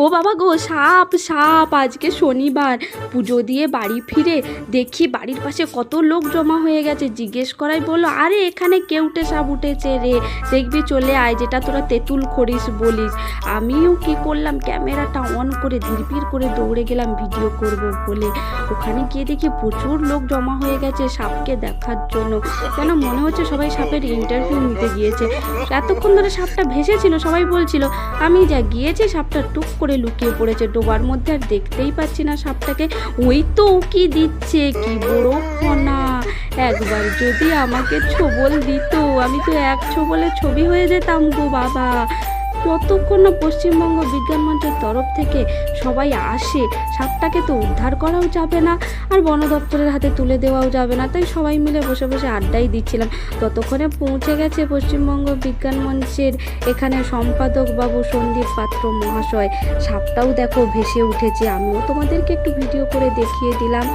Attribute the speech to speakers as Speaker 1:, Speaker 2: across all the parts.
Speaker 1: ও বাবা গো, সাপ সাপ! আজকে শনিবার, পুজো দিয়ে বাড়ি ফিরে দেখি বাড়ির পাশে কত লোক জমা হয়ে গেছে। জিজ্ঞেস করাই বললো, আরে এখানে কেউটে সাপ উঠেছে রে, দেখবি চলে আয়, যেটা তোরা তেঁতুল করিস বলিস। আমিও কি করলাম, ক্যামেরাটা অন করে ধীরপির করে দৌড়ে গেলাম ভিডিও করব বলে। ওখানে গিয়ে দেখি প্রচুর লোক জমা হয়ে গেছে সাপকে দেখার জন্য। যেন মনে হচ্ছে সবাই সাপের ইন্টারভিউ নিতে গিয়েছে। এতক্ষণ ধরে সাপটা ভেসেছিল, সবাই বলছিল। আমি যা গিয়েছি, সাপটা টুক করে লুকিয়ে পড়েছে ডোবার মধ্যে, আর দেখতেই পাচ্ছি না সাপটাকে। ওই তো উকি দিচ্ছে, কি বড় ফনা! একবার যদি আমাকে ছোবল দিত, আমি তো এক ছোবলে ছবি হয়ে যেতাম গো বাবা। যতক্ষণ না পশ্চিমবঙ্গ বিজ্ঞান মঞ্চের তরফ থেকে সবাই আসে, সাপটাকে তো উদ্ধার করাও যাবে না, আর বন দপ্তরের হাতে তুলে দেওয়াও যাবে না, তাই সবাই মিলে বসে বসে আড্ডাই দিচ্ছিলাম। ততক্ষণে পৌঁছে গেছে পশ্চিমবঙ্গ বিজ্ঞান মঞ্চের এখানে সম্পাদক বাবু সন্দীপ পাত্র মহাশয়। সাপটাও দেখো ভেসে উঠেছে, আমিও তোমাদেরকে একটু ভিডিও করে দেখিয়ে দিলাম।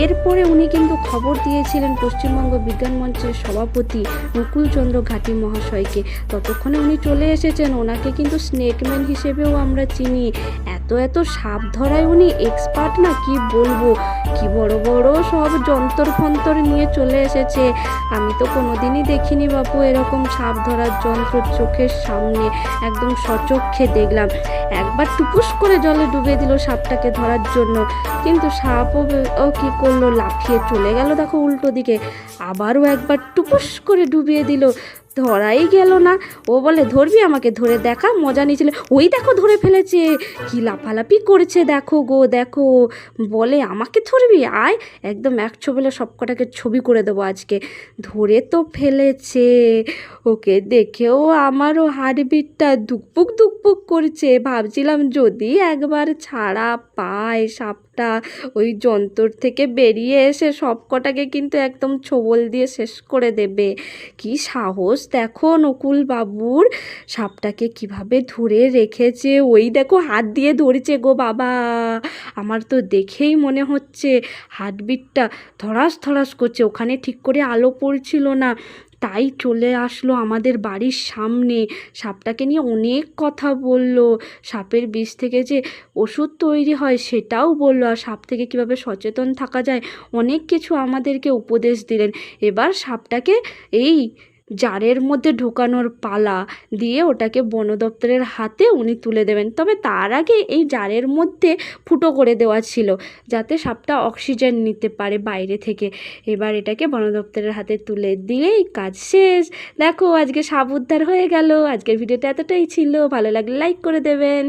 Speaker 1: এরপরে উনি কিন্তু খবর দিয়েছিলেন পশ্চিমবঙ্গ বিজ্ঞান মঞ্চের সভাপতি মুকুলচন্দ্র ঘাটি মহাশয়কে। ততক্ষণে উনি চলে এসেছেন। ওনাকে কিন্তু স্নেকম্যান হিসেবেও আমরা চিনি। এত এত সাপ ধরায় উনি এক্সপার্ট, না কি বলবো। কি বড় বড় সব যন্তর ফন্তর নিয়ে চলে এসেছে। আমি তো কোনোদিনই দেখিনি বাপু এরকম সাপ ধরার যন্ত্র চোখের সামনে, একদম সচক্ষে দেখলাম। একবার টুপুস করে জলে ডুবিয়ে দিল সাপটাকে ধরার জন্য, কিন্তু সাপও কি করলো, লাফিয়ে চলে গেল দেখো উল্টো দিকে। আবারও একবার টুপুস করে ডুবিয়ে দিল, ধরাই গেল না। ও বলে, ধরবি আমাকে, ধরে দেখা, মজা নিয়েছিল। ওই দেখো ধরে ফেলেছে, কি লাফালাফি করছে দেখো গো, দেখো। বলে, আমাকে ধরবি, আয়, একদম এক ছবিলে সবকটাকে ছবি করে দেবো আজকে। ধরে তো ফেলেছে। ওকে দেখেও আমারও হার্টবিটটা ধুকপুক ধুকপুক করছে। ভাবছিলাম যদি একবার ছাড়া পায় সাপটা, ওই যন্তর থেকে বেরিয়ে এসে সব কটাকে কিন্তু একদম ছোবল দিয়ে শেষ করে দেবে। কি সাহস দেখো নকুল বাবুর! সাপটাকে কিভাবে ধরে রেখেছে, ওই দেখো হাত দিয়ে ধরেছে গো বাবা। আমার তো দেখেই মনে হচ্ছে হার্টবিটটা ধরাস ধরাস করছে। ওখানে ঠিক করে আলো পড়ছিল না, তাই চলে আসলো আমাদের বাড়ির সামনে। সাপটাকে নিয়ে অনেক কথা বলল। সাপের বিষ থেকে যে ওষুধ তৈরি হয় সেটাও বললো, আর সাপ থেকে কীভাবে সচেতন থাকা যায় অনেক কিছু আমাদেরকে উপদেশ দিলেন। এবার সাপটাকে এই জারের মধ্যে ঢোকানোর পালা, দিয়ে ওটাকে বন দপ্তরের হাতে উনি তুলে দেবেন। তবে তার আগে এই জারের মধ্যে ফুটো করে দেওয়া ছিল, যাতে সাপটা অক্সিজেন নিতে পারে বাইরে থেকে। এবার এটাকে বন দপ্তরের হাতে তুলে দিলেই কাজ শেষ। দেখো আজকে সাপ উদ্ধার হয়ে গেল। আজকের ভিডিওটা এতটাই ছিল, ভালো লাগলে লাইক করে দেবেন।